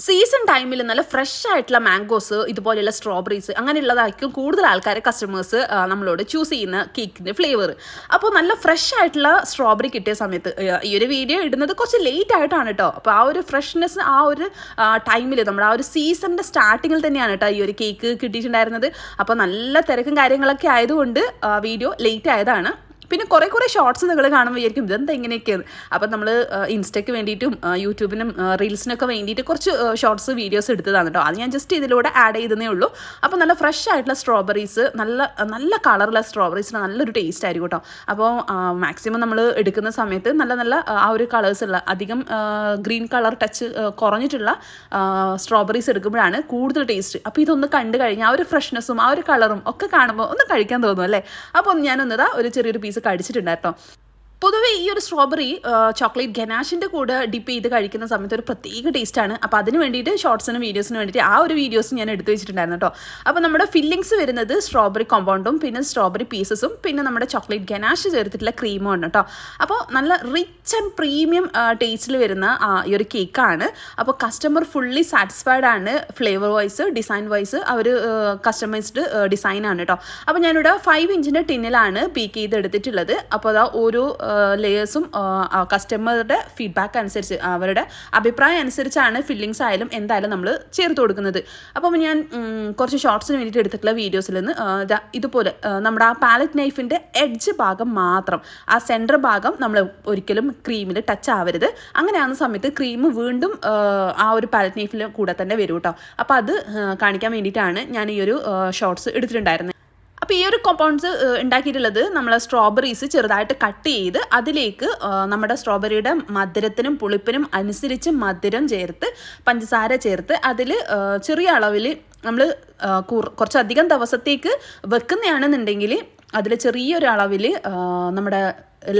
Season ടൈമിൽ നല്ല fresh ആയിട്ടുള്ള മാംഗോസ് ഇതുപോലെയുള്ള സ്ട്രോബെറീസ് അങ്ങനെയുള്ളതായിരിക്കും കൂടുതൽ ആൾക്കാർ കസ്റ്റമേഴ്സ് നമ്മളോട് ചൂസ് ചെയ്യുന്ന കേക്കിൻ്റെ ഫ്ലേവർ. അപ്പോൾ നല്ല ഫ്രഷ് ആയിട്ടുള്ള സ്ട്രോബെറി കിട്ടിയ സമയത്ത് ഈ ഒരു വീഡിയോ ഇടുന്നത് കുറച്ച് ലേറ്റ് ആയിട്ടാണ് കേട്ടോ. അപ്പോൾ ആ ഒരു ഫ്രഷ്നെസ് ആ ഒരു ടൈമിൽ നമ്മുടെ ആ ഒരു സീസണിൻ്റെ സ്റ്റാർട്ടിങ്ങിൽ തന്നെയാണ് കേട്ടോ ഈ ഒരു കേക്ക് കിട്ടിയിട്ടുണ്ടായിരുന്നത്. അപ്പോൾ നല്ല തിരക്കും കാര്യങ്ങളൊക്കെ ആയതുകൊണ്ട് വീഡിയോ ലേറ്റ് ആയതാണ്. പിന്നെ കുറേ ഷോർട്സ് നിങ്ങൾ കാണുമ്പോൾ വിചാരിക്കും ഇതെന്താ ഇങ്ങനെയൊക്കെയാണ്. അപ്പം നമ്മൾ ഇൻസ്റ്റയ്ക്ക് വേണ്ടിയിട്ടും യൂട്യൂബിനും റീൽസിനൊക്കെ വേണ്ടിയിട്ട് കുറച്ച് ഷോർട്സ് വീഡിയോസ് എടുത്തതാണ് കേട്ടോ. അത് ഞാൻ ജസ്റ്റ് ഇതിലൂടെ ആഡ് ചെയ്തതേ ഉള്ളൂ. അപ്പോൾ നല്ല ഫ്രഷ് ആയിട്ടുള്ള സ്ട്രോബെറീസ്, നല്ല കളറുള്ള സ്ട്രോബെറീസിന് നല്ലൊരു ടേസ്റ്റ് ആയിരിക്കും കേട്ടോ. അപ്പോൾ മാക്സിമം നമ്മൾ എടുക്കുന്ന സമയത്ത് നല്ല ആ ഒരു കളേഴ്സുള്ള അധികം ഗ്രീൻ കളർ ടച്ച് കുറഞ്ഞിട്ടുള്ള സ്ട്രോബെറീസ് എടുക്കുമ്പോഴാണ് കൂടുതൽ ടേസ്റ്റ്. അപ്പോൾ ഇതൊന്ന് കണ്ടു കഴിഞ്ഞാൽ ആ ഒരു ഫ്രഷ്നെസ്സും ആ ഒരു കളറും ഒക്കെ കാണുമ്പോൾ ഒന്ന് കഴിക്കാൻ തോന്നും അല്ലേ. അപ്പോൾ ഞാനൊന്നതാ ഒരു ചെറിയൊരു പീസ് കഴിച്ചിട്ടുണ്ടായിരുന്നു. പൊതുവേ ഈ ഒരു സ്ട്രോബെറി ചോക്ലേറ്റ് ഗനാഷിൻ്റെ കൂടെ ഡിപ്പ് ചെയ്ത് കഴിക്കുന്ന സമയത്ത് ഒരു പ്രത്യേക ടേസ്റ്റാണ്. അപ്പോൾ അതിന് വേണ്ടിയിട്ട് ഷോർട്സിനും വീഡിയോസിന് വേണ്ടിയിട്ട് ആ ഒരു വീഡിയോസ് ഞാൻ എടുത്തു വെച്ചിട്ടുണ്ടായിരുന്നു കേട്ടോ. അപ്പോൾ നമ്മുടെ ഫില്ലിങ്സ് വരുന്നത് സ്ട്രോബെറി കോമ്പൗണ്ടും പിന്നെ സ്ട്രോബെറി പീസസും പിന്നെ നമ്മുടെ ചോക്ലേറ്റ് ഗനാഷ് ചേർത്തിട്ടുള്ള ക്രീമും ആണ് കേട്ടോ. അപ്പോൾ നല്ല റിച്ച് ആൻഡ് പ്രീമിയം ടേസ്റ്റിൽ വരുന്ന ഈ ഒരു കേക്കാണ്. അപ്പോൾ കസ്റ്റമർ ഫുള്ളി സാറ്റിസ്ഫൈഡ് ആണ്. ഫ്ലേവർ വൈസ് ഡിസൈൻ വൈസ് അവർ കസ്റ്റമൈസ്ഡ് ഡിസൈനാണ് കേട്ടോ. അപ്പോൾ ഞാനിവിടെ 5 ഇഞ്ചിൻ്റെ ടിന്നിലാണ് പീക്ക് ചെയ്ത് എടുത്തിട്ടുള്ളത്. അപ്പോൾ അതാ ഓരോ ലെയേഴ്സും കസ്റ്റമറുടെ ഫീഡ്ബാക്ക് അനുസരിച്ച് അവരുടെ അഭിപ്രായം അനുസരിച്ചാണ് ഫില്ലിങ്സ് ആയാലും എന്തായാലും നമ്മൾ ചേർത്ത് കൊടുക്കുന്നത്. അപ്പം ഞാൻ കുറച്ച് ഷോർട്സിന് വേണ്ടിയിട്ട് എടുത്തിട്ടുള്ള വീഡിയോസിൽ നിന്ന് ഇതുപോലെ നമ്മുടെ ആ പാലറ്റ് നൈഫിൻ്റെ എഡ്ജ് ഭാഗം മാത്രം, ആ സെൻറ്റർ ഭാഗം നമ്മൾ ഒരിക്കലും ക്രീമിൽ ടച്ച് ആവരുത്. അങ്ങനെയാകുന്ന സമയത്ത് ക്രീം വീണ്ടും ആ ഒരു പാലറ്റ് നൈഫിൽ കൂടെ തന്നെ വരും കേട്ടോ. അപ്പോൾ അത് കാണിക്കാൻ വേണ്ടിയിട്ടാണ് ഞാൻ ഈ ഒരു ഷോർട്സ് എടുത്തിട്ടുണ്ടായിരുന്നത്. അപ്പോൾ ഈ ഒരു കോമ്പൗണ്ട്സ് ഉണ്ടാക്കിയിട്ടുള്ളത് നമ്മൾ സ്ട്രോബെറീസ് ചെറുതായിട്ട് കട്ട് ചെയ്ത് അതിലേക്ക് നമ്മുടെ സ്ട്രോബെറിയുടെ മധുരത്തിനും പുളിപ്പിനും അനുസരിച്ച് മധുരം ചേർത്ത് പഞ്ചസാര ചേർത്ത് അതിൽ ചെറിയ അളവിൽ നമ്മൾ കുറച്ചധികം ദിവസത്തേക്ക് വെക്കുന്നതാണെന്നുണ്ടെങ്കിൽ അതിൽ ചെറിയൊരു അളവിൽ നമ്മുടെ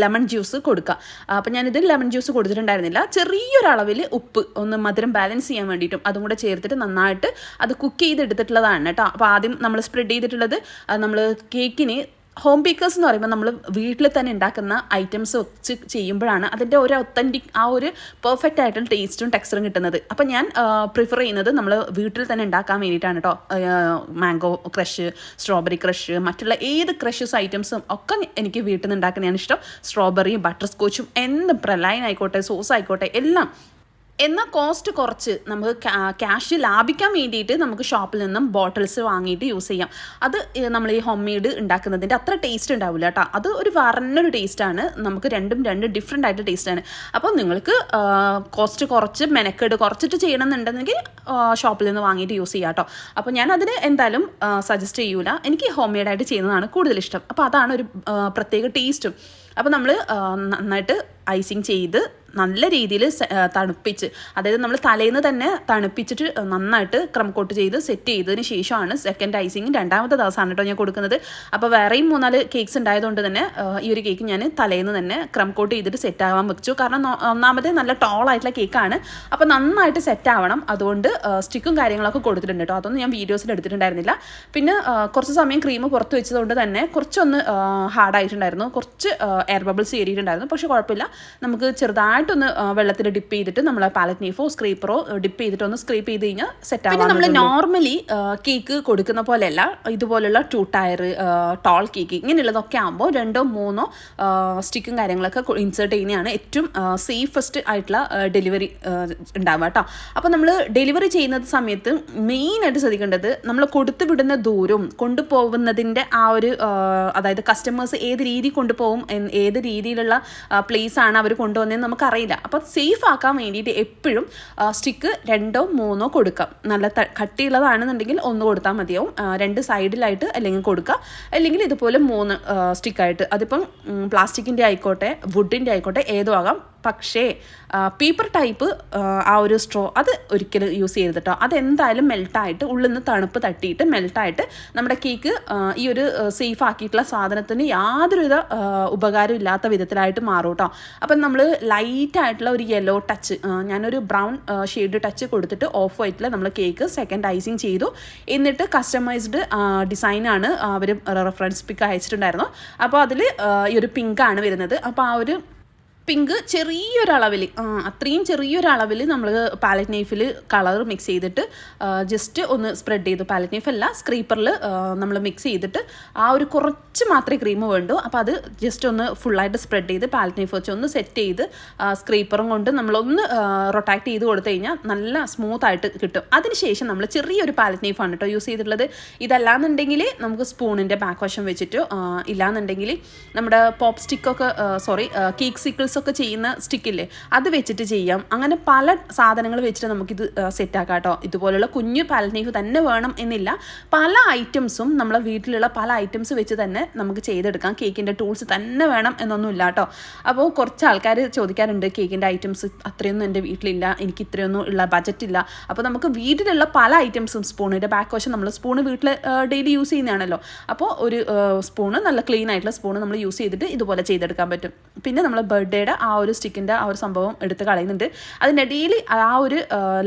ലെമൺ ജ്യൂസ് കൊടുക്കുക. അപ്പോൾ ഞാനിത് ലെമൺ ജ്യൂസ് കൊടുത്തിട്ടുണ്ടായിരുന്നില്ല. ചെറിയൊരളവിൽ ഉപ്പ് ഒന്ന് മധുരം ബാലൻസ് ചെയ്യാൻ വേണ്ടിയിട്ടും അതും കൂടെ ചേർത്തിട്ട് നന്നായിട്ട് അത് കുക്ക് ചെയ്തെടുത്തിട്ടുള്ളതാണ് കേട്ടോ. അപ്പോൾ ആദ്യം നമ്മൾ സ്പ്രെഡ് ചെയ്തിട്ടുള്ളത് നമ്മൾ കേക്കിന് ഹോം ബേക്കേഴ്സ് എന്ന് പറയുമ്പോൾ നമ്മൾ വീട്ടിൽ തന്നെ ഉണ്ടാക്കുന്ന ഐറ്റംസ് വെച്ച് ചെയ്യുമ്പോഴാണ് അതിൻ്റെ ഒരു ഒത്തൻറ്റിക് ആ ഒരു പെർഫെക്റ്റ് ആയിട്ടുള്ള ടേസ്റ്റും ടെക്സ്ചറും കിട്ടുന്നത്. അപ്പോൾ ഞാൻ പ്രിഫർ ചെയ്യുന്നത് നമ്മൾ വീട്ടിൽ തന്നെ ഉണ്ടാക്കാൻ വേണ്ടിയിട്ടാണ് കേട്ടോ. മാംഗോ ക്രഷ്, സ്ട്രോബെറി ക്രഷ്, മറ്റുള്ള ഏത് ക്രഷസ് ഐറ്റംസും ഒക്കെ എനിക്ക് വീട്ടിൽ നിന്ന് ഉണ്ടാക്കുന്നതാണ് ഇഷ്ടം. സ്ട്രോബെറിയും ബട്ടർ സ്കോച്ചും എന്ത് പ്രലൈൻ ആയിക്കോട്ടെ സോസ് ആയിക്കോട്ടെ എല്ലാം. എന്നാൽ കോസ്റ്റ് കുറച്ച് നമുക്ക് ക്യാഷ് ലാഭിക്കാൻ വേണ്ടിയിട്ട് നമുക്ക് ഷോപ്പിൽ നിന്നും ബോട്ടിൽസ് വാങ്ങിയിട്ട് യൂസ് ചെയ്യാം. അത് നമ്മൾ ഈ ഹോം മെയ്ഡ് ഉണ്ടാക്കുന്നതിൻ്റെ അത്ര ടേസ്റ്റ് ഉണ്ടാവില്ല കേട്ടോ. അത് ഒരു വേറൊരു ടേസ്റ്റാണ്. നമുക്ക് രണ്ട് ഡിഫറെൻ്റ് ആയിട്ടുള്ള ടേസ്റ്റാണ്. അപ്പോൾ നിങ്ങൾക്ക് കോസ്റ്റ് കുറച്ച് മെനക്കേട് കുറച്ചിട്ട് ചെയ്യണമെന്നുണ്ടെങ്കിൽ ഷോപ്പിൽ നിന്ന് വാങ്ങിയിട്ട് യൂസ് ചെയ്യാം കേട്ടോ. അപ്പോൾ ഞാൻ അതിന് എന്തായാലും സജസ്റ്റ് ചെയ്യൂല. എനിക്ക് ഹോം മെയ്ഡായിട്ട് ചെയ്യുന്നതാണ് കൂടുതൽ ഇഷ്ടം. അപ്പോൾ അതാണ് ഒരു പ്രത്യേക ടേസ്റ്റും. അപ്പോൾ നമ്മൾ നന്നായിട്ട് ഐസിങ് ചെയ്ത് നല്ല രീതിയിൽ തണുപ്പിച്ച്, അതായത് നമ്മൾ തലേന്ന് തന്നെ തണുപ്പിച്ചിട്ട് നന്നായിട്ട് ക്രം കോട്ട് ചെയ്ത് സെറ്റ് ചെയ്തതിന് ശേഷമാണ് സെക്കൻഡ് ഐസിങ് രണ്ടാമത്തെ ദിവസമാണ് കേട്ടോ ഞാൻ കൊടുക്കുന്നത്. അപ്പോൾ വേറെയും 3-4 കേക്ക്സ് ഉണ്ടായതുകൊണ്ട് തന്നെ ഈ ഒരു കേക്ക് ഞാൻ തലേന്ന് തന്നെ ക്രം കോട്ട് ചെയ്തിട്ട് സെറ്റ് ആവാൻ വെച്ചു. കാരണം ഒന്നാമത് നല്ല ടോളായിട്ടുള്ള കേക്കാണ്. അപ്പോൾ നന്നായിട്ട് സെറ്റ് ആവണം. അതുകൊണ്ട് സ്റ്റിക്കും കാര്യങ്ങളൊക്കെ കൊടുത്തിട്ടുണ്ട് കേട്ടോ. അതൊന്നും ഞാൻ വീഡിയോസിൽ എടുത്തിട്ടുണ്ടായിരുന്നില്ല. പിന്നെ കുറച്ച് സമയം ക്രീം പുറത്ത് വെച്ചതുകൊണ്ട് തന്നെ കുറച്ചൊന്ന് ഹാർഡായിട്ടുണ്ടായിരുന്നു. കുറച്ച് എയർ ബബിൾസ് കയറിയിട്ടുണ്ടായിരുന്നു. പക്ഷേ കുഴപ്പമില്ല. നമുക്ക് ചെറുതായിട്ടൊന്ന് വെള്ളത്തിൽ ഡിപ്പ് ചെയ്തിട്ട് നമ്മൾ പാലറ്റ് നൈഫോ സ്ക്രീപ്പറോ ഡിപ്പ് ചെയ്തിട്ട് ഒന്ന് സ്ക്രീപ്പ് ചെയ്ത് കഴിഞ്ഞാൽ സെറ്റ് ആവും. നമ്മൾ നോർമലി കേക്ക് കൊടുക്കുന്ന പോലെയല്ല, ഇതുപോലുള്ള 2 ടയർ ടോൾ കേക്ക് ഇങ്ങനെയുള്ളതൊക്കെ ആകുമ്പോൾ 2-3 സ്റ്റിക്കും കാര്യങ്ങളൊക്കെ ഇൻസേർട്ട് ചെയ്യുന്നതാണ് ഏറ്റവും സേഫസ്റ്റ് ആയിട്ടുള്ള ഡെലിവറി ഉണ്ടാവുക കേട്ടോ. അപ്പോൾ നമ്മൾ ഡെലിവറി ചെയ്യുന്ന സമയത്ത് മെയിനായിട്ട് ശ്രദ്ധിക്കേണ്ടത് നമ്മൾ കൊടുത്തു വിടുന്ന ദൂരവും കൊണ്ടുപോകുന്നതിൻ്റെ ആ ഒരു അതായത് കസ്റ്റമേഴ്സ് ഏത് രീതി കൊണ്ടുപോകും, ഏത് രീതിയിലുള്ള പ്ലേസ് ആണ് അവർ കൊണ്ടുവന്നതെന്ന് നമുക്കറിയില്ല. അപ്പോൾ സേഫ് ആക്കാൻ വേണ്ടിയിട്ട് എപ്പോഴും സ്റ്റിക്ക് 2-3 കൊടുക്കാം. നല്ല കട്ടിയുള്ളതാണെന്നുണ്ടെങ്കിൽ 1 കൊടുത്താൽ മതിയാവും. 2 സൈഡിലായിട്ട് അല്ലെങ്കിൽ കൊടുക്കുക, അല്ലെങ്കിൽ ഇതുപോലെ 3 സ്റ്റിക്കായിട്ട്. അതിപ്പം പ്ലാസ്റ്റിക്കിൻ്റെ ആയിക്കോട്ടെ വുഡിൻ്റെ ആയിക്കോട്ടെ ഏതോ ആകാം. പക്ഷേ പേപ്പർ ടൈപ്പ് ആ ഒരു സ്ട്രോ അത് ഒരിക്കലും യൂസ് ചെയ്ത് കേട്ടോ. അതെന്തായാലും മെൽട്ടായിട്ട് ഉള്ളിൽ നിന്ന് തണുപ്പ് തട്ടിയിട്ട് മെൽട്ടായിട്ട് നമ്മുടെ കേക്ക് ഈ ഒരു സേഫ് ആക്കിയിട്ടുള്ള സാധനത്തിന് യാതൊരുവിധ ഉപകാരം ഇല്ലാത്ത വിധത്തിലായിട്ട് മാറും കേട്ടോ. അപ്പം നമ്മൾ ലൈറ്റായിട്ടുള്ള ഒരു യെല്ലോ ടച്ച്, ഞാനൊരു ബ്രൗൺ ഷെയ്ഡ് ടച്ച് കൊടുത്തിട്ട് ഓഫ് വൈറ്റിൽ നമ്മൾ കേക്ക് സെക്കൻഡ് ഐസിങ് ചെയ്തു. എന്നിട്ട് കസ്റ്റമൈസ്ഡ് ഡിസൈനാണ് അവർ റെഫറൻസ് പിക്ക് അയച്ചിട്ടുണ്ടായിരുന്നു. അപ്പോൾ അതിൽ ഈ ഒരു പിങ്കാണ് വരുന്നത്. അപ്പോൾ ആ ഒരു പിങ്ക് ചെറിയൊരളവിൽ, അത്രയും ചെറിയൊരളവിൽ നമ്മൾ പാലറ്റ് നൈഫിൽ കളർ മിക്സ് ചെയ്തിട്ട് ജസ്റ്റ് ഒന്ന് സ്പ്രെഡ് ചെയ്തു. പാലറ്റ് നൈഫ് അല്ല, സ്ക്രീപ്പറിൽ നമ്മൾ മിക്സ് ചെയ്തിട്ട് ആ ഒരു കുറച്ച് മാത്രമേ ക്രീം വേണ്ടൂ. അപ്പോൾ അത് ജസ്റ്റ് ഒന്ന് ഫുള്ളായിട്ട് സ്പ്രെഡ് ചെയ്ത് പാലറ്റ് നൈഫ് വെച്ച് ഒന്ന് സെറ്റ് ചെയ്ത് സ്ക്രീപ്പറും കൊണ്ട് നമ്മളൊന്ന് റൊട്ടാക്ട് ചെയ്ത് കൊടുത്തു കഴിഞ്ഞാൽ നല്ല സ്മൂത്തായിട്ട് കിട്ടും. അതിനുശേഷം നമ്മൾ ചെറിയൊരു പാലറ്റ് നൈഫാണ് കേട്ടോ യൂസ് ചെയ്തിട്ടുള്ളത്. ഇതല്ലാന്നുണ്ടെങ്കിൽ നമുക്ക് സ്പൂണിൻ്റെ ബാക്ക് വശം വെച്ചിട്ടോ, ഇല്ലാന്നുണ്ടെങ്കിൽ നമ്മുടെ പോപ്പ് സ്റ്റിക്കൊക്കെ കേക്ക് സിക്കിൾസ് ഒക്കെ ചെയ്യുന്ന സ്റ്റിക്കില്ലേ, അത് വെച്ചിട്ട് ചെയ്യാം. അങ്ങനെ പല സാധനങ്ങൾ വെച്ചിട്ട് നമുക്കിത് സെറ്റാക്കാം കേട്ടോ. ഇതുപോലുള്ള കുഞ്ഞു പാലറ്റ് നൈഫ് തന്നെ വേണം എന്നില്ല, പല ഐറ്റംസും നമ്മളെ വീട്ടിലുള്ള പല ഐറ്റംസ് വെച്ച് തന്നെ നമുക്ക് ചെയ്തെടുക്കാം. കേക്കിൻ്റെ ടൂൾസ് തന്നെ വേണം എന്നൊന്നും ഇല്ല കേട്ടോ. അപ്പോൾ കുറച്ച് ആൾക്കാർ ചോദിക്കാറുണ്ട്, കേക്കിൻ്റെ ഐറ്റംസ് അത്രയൊന്നും എൻ്റെ വീട്ടിലില്ല, എനിക്ക് ഇത്രയൊന്നും ഉള്ള ബജറ്റില്ല. അപ്പോൾ നമുക്ക് വീട്ടിലുള്ള പല ഐറ്റംസും, സ്പൂണിൻ്റെ ബാക്ക് വശം നമ്മൾ സ്പൂണ് വീട്ടിൽ ഡെയിലി യൂസ് ചെയ്യുന്നതാണല്ലോ, അപ്പോൾ ഒരു സ്പൂണ് നല്ല ക്ലീൻ ആയിട്ടുള്ള സ്പൂണ് നമ്മൾ യൂസ് ചെയ്തിട്ട് ഇതുപോലെ ചെയ്തെടുക്കാൻ പറ്റും. പിന്നെ നമ്മൾ ബർത്ത്ഡേയുടെ ആ ഒരു സ്റ്റിക്കിൻ്റെ ആ ഒരു സംഭവം എടുത്ത് കളയുന്നുണ്ട്. അതിനിടയിൽ ആ ഒരു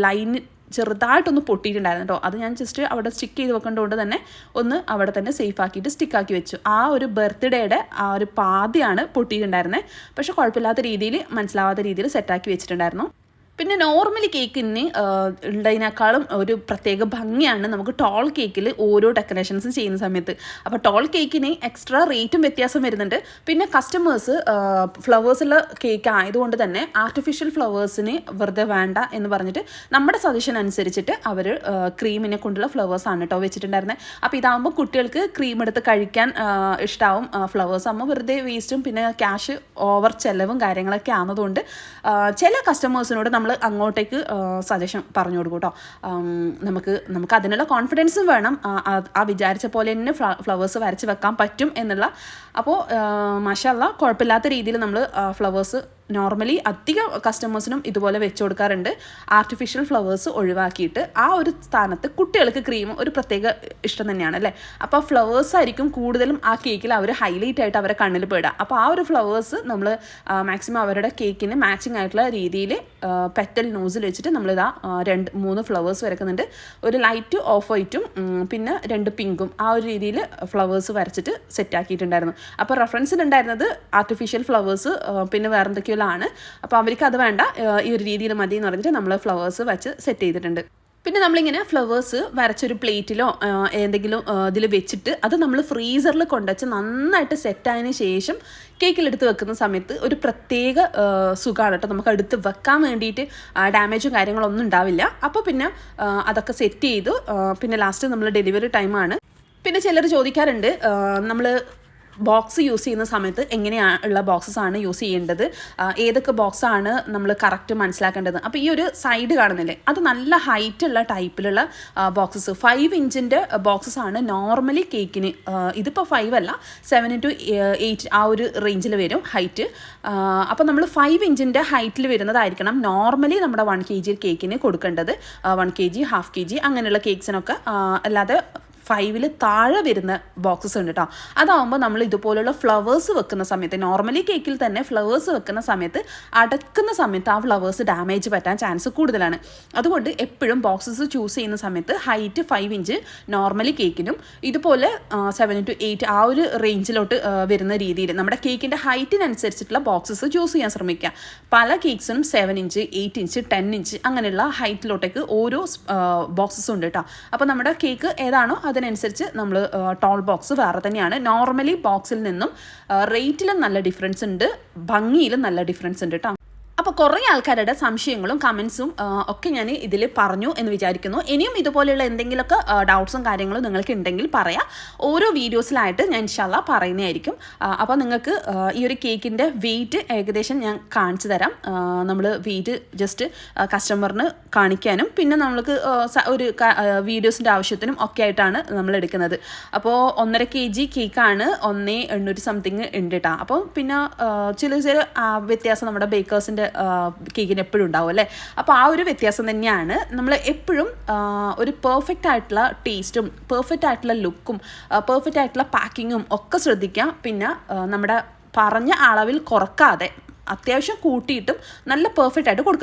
ലൈന് ചെറുതായിട്ടൊന്ന് പൊട്ടിയിട്ടുണ്ടായിരുന്നു കേട്ടോ. അത് ഞാൻ ജസ്റ്റ് അവിടെ സ്റ്റിക്ക് ചെയ്ത് വെക്കേണ്ടതുകൊണ്ട് തന്നെ ഒന്ന് അവിടെ തന്നെ സേഫ് ആക്കിയിട്ട് സ്റ്റിക്കാക്കി വെച്ചു. ആ ഒരു ബർത്ത്ഡേയുടെ ആ ഒരു പാതിയാണ് പൊട്ടിയിട്ടുണ്ടായിരുന്നത്. പക്ഷേ കുഴപ്പമില്ലാത്ത രീതിയിൽ, മനസ്സിലാവാത്ത രീതിയിൽ സെറ്റാക്കി വെച്ചിട്ടുണ്ടായിരുന്നു. പിന്നെ നോർമലി കേക്കിന് ഉള്ളതിനേക്കാളും ഒരു പ്രത്യേക ഭംഗിയാണ് നമുക്ക് ടോൾ കേക്കിൽ ഓരോ ഡെക്കറേഷൻസ് ചെയ്യുന്ന സമയത്ത്. അപ്പോൾ ടോൾ കേക്കിന് എക്സ്ട്രാ റേറ്റും വ്യത്യാസം വരുന്നുണ്ട്. പിന്നെ കസ്റ്റമേഴ്സ് ഫ്ലവേഴ്സുള്ള കേക്ക് ആയതുകൊണ്ട് തന്നെ ആർട്ടിഫിഷ്യൽ ഫ്ലവേഴ്സിന് വെറുതെ വേണ്ട എന്ന് പറഞ്ഞിട്ട് നമ്മുടെ സജഷൻ അനുസരിച്ചിട്ട് അവർ ക്രീമിനെ കൊണ്ടുള്ള ഫ്ലവേഴ്സാണ് കേട്ടോ വെച്ചിട്ടുണ്ടായിരുന്നത്. അപ്പോൾ ഇതാകുമ്പോൾ കുട്ടികൾക്ക് ക്രീം എടുത്ത് കഴിക്കാൻ ഇഷ്ടമാവും. ഫ്ലവേഴ്സ് ആകുമ്പോൾ വെറുതെ വേസ്റ്റും പിന്നെ ക്യാഷ് ഓവർ ചിലവും കാര്യങ്ങളൊക്കെ ആകുന്നതുകൊണ്ട് ചില കസ്റ്റമേഴ്സിനോട് നമ്മൾ അങ്ങോട്ടേക്ക് സജഷൻ പറഞ്ഞു കൊടുക്കും കേട്ടോ. നമുക്ക് അതിനുള്ള കോൺഫിഡൻസും വേണം, ആ വിചാരിച്ച പോലെ തന്നെ ഫ്ലവേഴ്സ് വരച്ച് വെക്കാൻ പറ്റും എന്നുള്ള. അപ്പോൾ മാഷാഅല്ലാഹ് കുഴപ്പമില്ലാത്ത രീതിയിൽ നമ്മൾ ഫ്ലവേഴ്സ് നോർമലി അധികം കസ്റ്റമേഴ്സിനും ഇതുപോലെ വെച്ച് കൊടുക്കാറുണ്ട്. ആർട്ടിഫിഷ്യൽ ഫ്ലവേഴ്സ് ഒഴിവാക്കിയിട്ട് ആ ഒരു സ്ഥാനത്ത് കുട്ടികൾക്ക് ക്രീം ഒരു പ്രത്യേക ഇഷ്ടം തന്നെയാണ് അല്ലേ. അപ്പോൾ ഫ്ലവേഴ്സ് ആയിരിക്കും കൂടുതലും ആ കേക്കിൽ അവർ ഹൈലൈറ്റ് ആയിട്ട് അവരെ കണ്ണിൽ പെടുക. അപ്പോൾ ആ ഒരു ഫ്ലവേഴ്സ് നമ്മൾ മാക്സിമം അവരുടെ കേക്കിന് മാച്ചിങ് ആയിട്ടുള്ള രീതിയിൽ പെറ്റൽ നോസിൽ വെച്ചിട്ട് നമ്മളിതാ 2-3 ഫ്ലവേഴ്സ് വരക്കുന്നുണ്ട്. ഒരു ലൈറ്റ് ഓഫ് വൈറ്റും പിന്നെ 2 പിങ്കും ആ ഒരു രീതിയിൽ ഫ്ലവേഴ്സ് വരച്ചിട്ട് സെറ്റാക്കിയിട്ടുണ്ടായിരുന്നു. അപ്പോൾ റെഫറൻസിലുണ്ടായിരുന്നത് ആർട്ടിഫിഷ്യൽ ഫ്ലവേഴ്സ് പിന്നെ വേറെ എന്തൊക്കെയോ ആണ്. അപ്പോൾ അവർക്ക് അത് വേണ്ട, ഈ ഒരു രീതിയിൽ മതി എന്ന് പറഞ്ഞിട്ട് നമ്മൾ ഫ്ലവേഴ്സ് വെച്ച് സെറ്റ് ചെയ്തിട്ടുണ്ട്. പിന്നെ നമ്മളിങ്ങനെ ഫ്ലവേഴ്സ് വരച്ചൊരു പ്ലേറ്റിലോ എന്തെങ്കിലും ഇതിൽ വെച്ചിട്ട് അത് നമ്മൾ ഫ്രീസറിൽ കൊണ്ടുവച്ച് നന്നായിട്ട് സെറ്റായതിന് ശേഷം കേക്കിലെടുത്ത് വെക്കുന്ന സമയത്ത് ഒരു പ്രത്യേക സുഖമാണ് കേട്ടോ. നമുക്ക് എടുത്ത് വെക്കാൻ വേണ്ടിയിട്ട് ഡാമേജും കാര്യങ്ങളൊന്നും ഉണ്ടാവില്ല. അപ്പോൾ പിന്നെ അതൊക്കെ സെറ്റ് ചെയ്തു. പിന്നെ ലാസ്റ്റ് നമ്മൾ ഡെലിവറി ടൈമാണ്. പിന്നെ ചിലർ ചോദിക്കാറുണ്ട്, നമ്മൾ ബോക്സ് യൂസ് ചെയ്യുന്ന സമയത്ത് എങ്ങനെയുള്ള ബോക്സസ് ആണ് യൂസ് ചെയ്യേണ്ടത്, ഏതൊക്കെ ബോക്സാണ് നമ്മൾ കറക്റ്റ് മനസ്സിലാക്കേണ്ടത്. അപ്പോൾ ഈ ഒരു സൈഡ് കാണുന്നില്ലേ, അത് നല്ല ഹൈറ്റുള്ള ടൈപ്പിലുള്ള ബോക്സസ് 5 ഇഞ്ചിൻ്റെ ബോക്സസ് ആണ് നോർമലി കേക്കിന്. ഇതിപ്പോൾ 5 അല്ല, 7 to 8 ആ ഒരു റേഞ്ചിൽ വരും ഹൈറ്റ്. അപ്പോൾ നമ്മൾ 5 ഇഞ്ചിൻ്റെ ഹൈറ്റിൽ വരുന്നതായിരിക്കണം നോർമലി നമ്മുടെ 1 kg കേക്കിന് കൊടുക്കേണ്ടത്. 1 kg, ഹാഫ് kg അങ്ങനെയുള്ള കേക്ക്സിനൊക്കെ. അല്ലാതെ 5 താഴെ വരുന്ന ബോക്സസ് ഉണ്ട് കേട്ടോ. അതാവുമ്പോൾ നമ്മൾ ഇതുപോലുള്ള ഫ്ലവേഴ്സ് വെക്കുന്ന സമയത്ത്, നോർമലി കേക്കിൽ തന്നെ ഫ്ലവേഴ്സ് വെക്കുന്ന സമയത്ത് അടക്കുന്ന സമയത്ത് ആ ഫ്ലവേഴ്സ് ഡാമേജ് പറ്റാൻ ചാൻസ് കൂടുതലാണ്. അതുകൊണ്ട് എപ്പോഴും ബോക്സസ് ചൂസ് ചെയ്യുന്ന സമയത്ത് ഹൈറ്റ് 5 ഇഞ്ച് നോർമലി കേക്കിനും ഇതുപോലെ 7 to 8 ആ ഒരു റേഞ്ചിലോട്ട് വരുന്ന രീതിയിൽ നമ്മുടെ കേക്കിൻ്റെ ഹൈറ്റിനനുസരിച്ചിട്ടുള്ള ബോക്സസ് ചൂസ് ചെയ്യാൻ ശ്രമിക്കുക. പല കേക്ക്സിനും 7 ഇഞ്ച്, 8 ഇഞ്ച്, 10 ഇഞ്ച് അങ്ങനെയുള്ള ഹൈറ്റിലോട്ടേക്ക് ഓരോ ബോക്സസ് ഉണ്ട് കേട്ടോ. അപ്പോൾ നമ്മുടെ കേക്ക് ഏതാണോ അതിനനുസരിച്ച് നമ്മൾ ടോൾ ബോക്സ് വേറെ തന്നെയാണ്. നോർമലി ബോക്സിൽ നിന്നും റേറ്റിലും നല്ല ഡിഫറൻസ് ഉണ്ട്, ഭംഗിയിലും നല്ല ഡിഫറൻസ് ഉണ്ട് കേട്ടോ. അപ്പോൾ കുറേ ആൾക്കാരുടെ സംശയങ്ങളും കമൻസും ഒക്കെ ഞാൻ ഇതിൽ പറഞ്ഞു എന്ന് വിചാരിക്കുന്നു. ഇനിയും ഇതുപോലെയുള്ള എന്തെങ്കിലുമൊക്കെ ഡൗട്ട്സും കാര്യങ്ങളും നിങ്ങൾക്ക് ഉണ്ടെങ്കിൽ പറയാം. ഓരോ വീഡിയോസിലായിട്ട് ഞാൻ ഇൻഷാല്ലാ പറയുന്നതായിരിക്കും. അപ്പോൾ നിങ്ങൾക്ക് ഈ ഒരു കേക്കിൻ്റെ വെയിറ്റ് ഏകദേശം ഞാൻ കാണിച്ചു തരാം. നമ്മൾ വെയിറ്റ് ജസ്റ്റ് കസ്റ്റമറിന് കാണിക്കാനും പിന്നെ നമ്മൾക്ക് ഒരു വീഡിയോസിൻ്റെ ആവശ്യത്തിനും ഒക്കെ ആയിട്ടാണ് നമ്മൾ എടുക്കുന്നത്. അപ്പോൾ 1.5 kg കേക്കാണ് 1,800 സംതിങ് ഉണ്ട് കേട്ടോ. അപ്പോൾ പിന്നെ ചില വ്യത്യാസം നമ്മുടെ ബേക്കേഴ്സിൻ്റെ കേക്കിന് എപ്പോഴും ഉണ്ടാവും അല്ലേ. അപ്പോൾ ആ ഒരു വ്യത്യാസം തന്നെയാണ്. നമ്മൾ എപ്പോഴും ഒരു പെർഫെക്റ്റ് ആയിട്ടുള്ള ടേസ്റ്റും പെർഫെക്റ്റ് ആയിട്ടുള്ള ലുക്കും പെർഫെക്റ്റ് ആയിട്ടുള്ള പാക്കിങ്ങും ഒക്കെ ശ്രദ്ധിക്കാം. പിന്നെ നമ്മുടെ പറഞ്ഞ അളവിൽ കുറക്കാതെ അത്യാവശ്യം കൂട്ടിയിട്ടും നല്ല പെർഫെക്റ്റ് ആയിട്ട് കൊടുക്കാം.